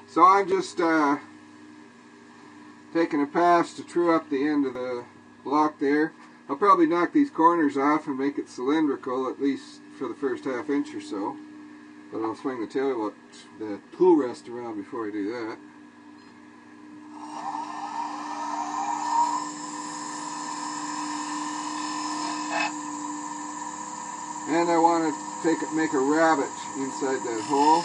So I'm just taking a pass to true up the end of the block there. I'll probably knock these corners off and make it cylindrical, at least for the first half inch or so. But I'll swing the tool rest around before I do that. And I want to make a rabbet inside that hole.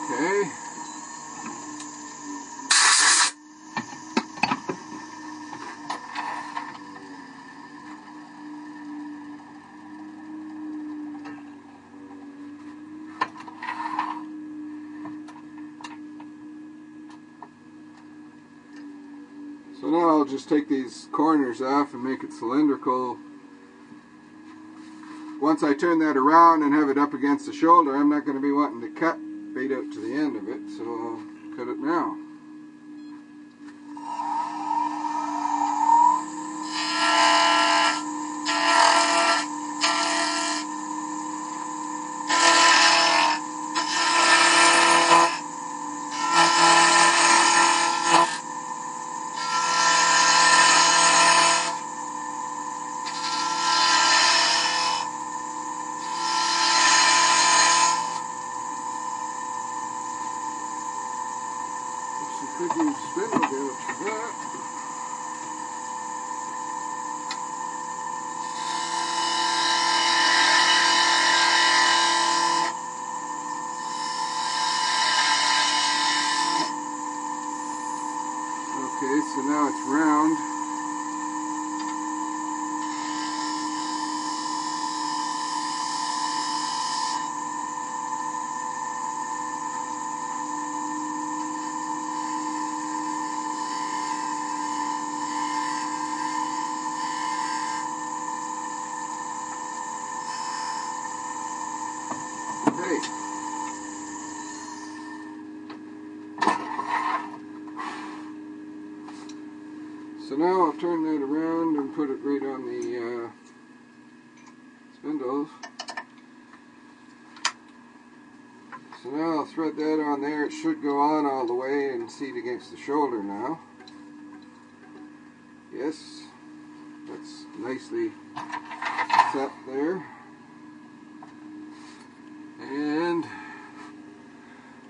Okay. So now I'll just take these corners off and make it cylindrical. Once I turn that around and have it up against the shoulder, I'm not going to be wanting to cut right out to the end of it, so I'll cut it now. Could use spindle gouge for that. Okay, so now it's round. So now I'll turn that around and put it right on the spindles. So now I'll thread that on there. It should go on all the way and seat against the shoulder now. Yes, that's nicely set there. And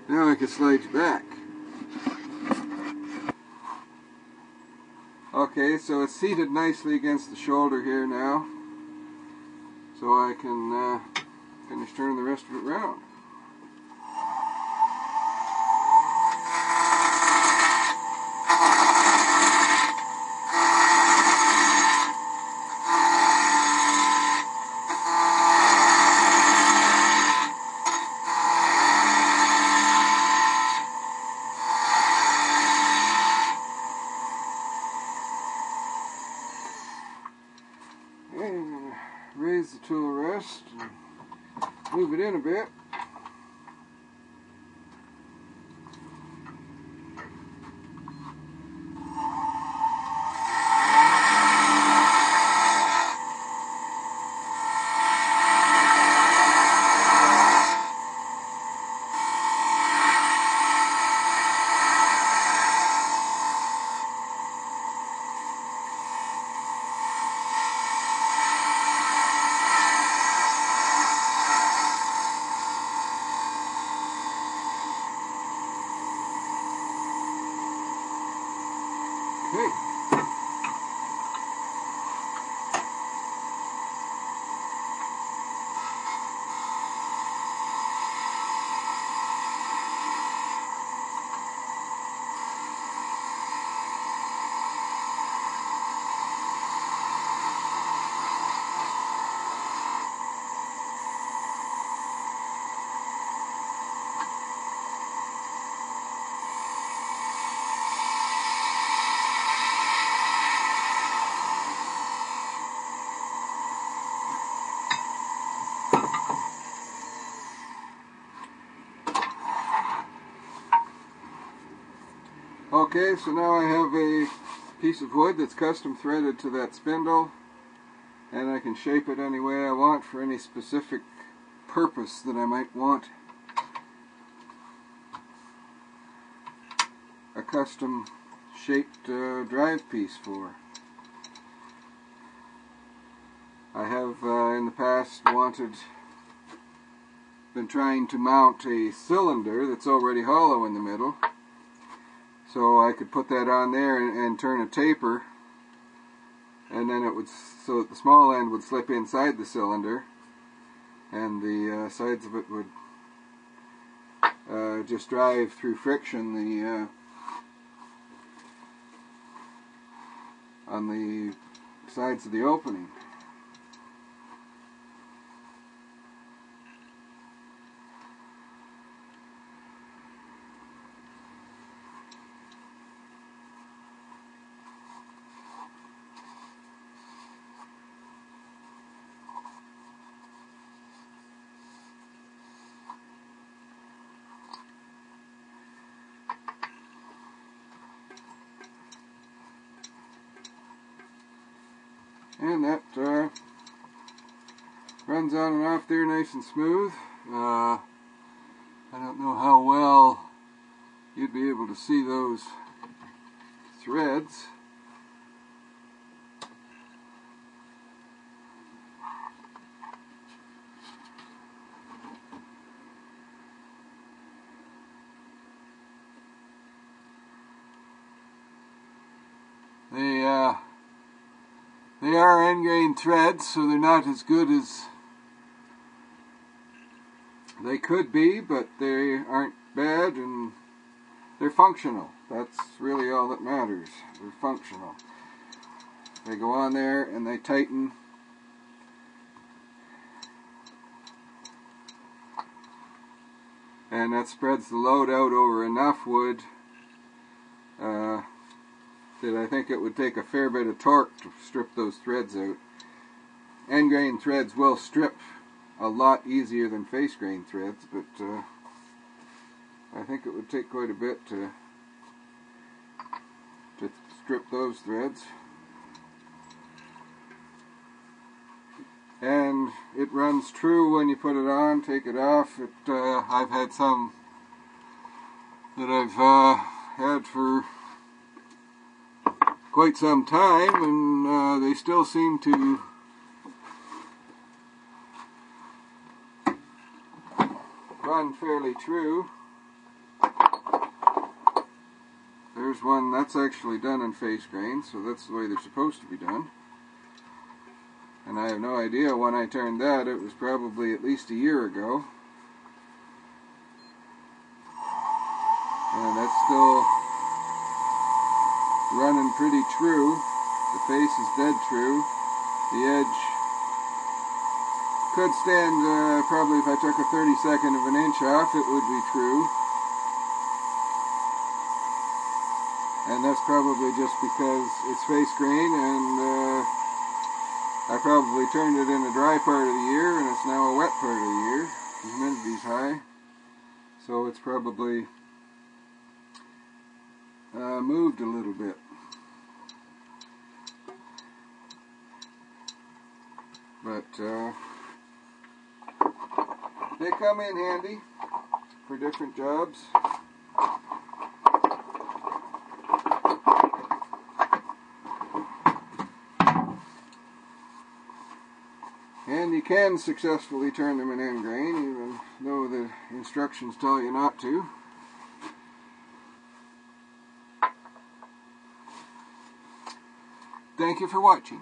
now I can slide you back. Okay, so it's seated nicely against the shoulder here now, so I can finish turning the rest of it round. And raise the tool rest and move it in a bit. Okay, so now I have a piece of wood that's custom threaded to that spindle, and I can shape it any way I want for any specific purpose that I might want a custom shaped drive piece for. I have in the past been trying to mount a cylinder that's already hollow in the middle, so I could put that on there and turn a taper, and then it would, so that the small end would slip inside the cylinder and the sides of it would just drive through friction on the sides of the opening. And that runs on and off there nice and smooth. I don't know how well you'd be able to see those threads. They are end grain threads, so they're not as good as they could be, but they aren't bad, and they're functional. That's really all that matters. They're functional. They go on there and they tighten. And that spreads the load out over enough wood that I think it would take a fair bit of torque to strip those threads out. End grain threads will strip a lot easier than face grain threads, but I think it would take quite a bit to strip those threads. And it runs true when you put it on, take it off. I've had some that I've had for quite some time, and they still seem to run fairly true. There's one that's actually done in face grain, so that's the way they're supposed to be done. And I have no idea when I turned that. It was probably at least a year ago. And that's still running pretty true. The face is dead true. The edge could stand, probably if I took a 32nd of an inch off, it would be true. And that's probably just because it's face grain, and I probably turned it in a dry part of the year, and it's now a wet part of the year. The humidity's high, so it's probably moved a little bit. But they come in handy for different jobs. And you can successfully turn them in end grain, even though the instructions tell you not to. Thank you for watching.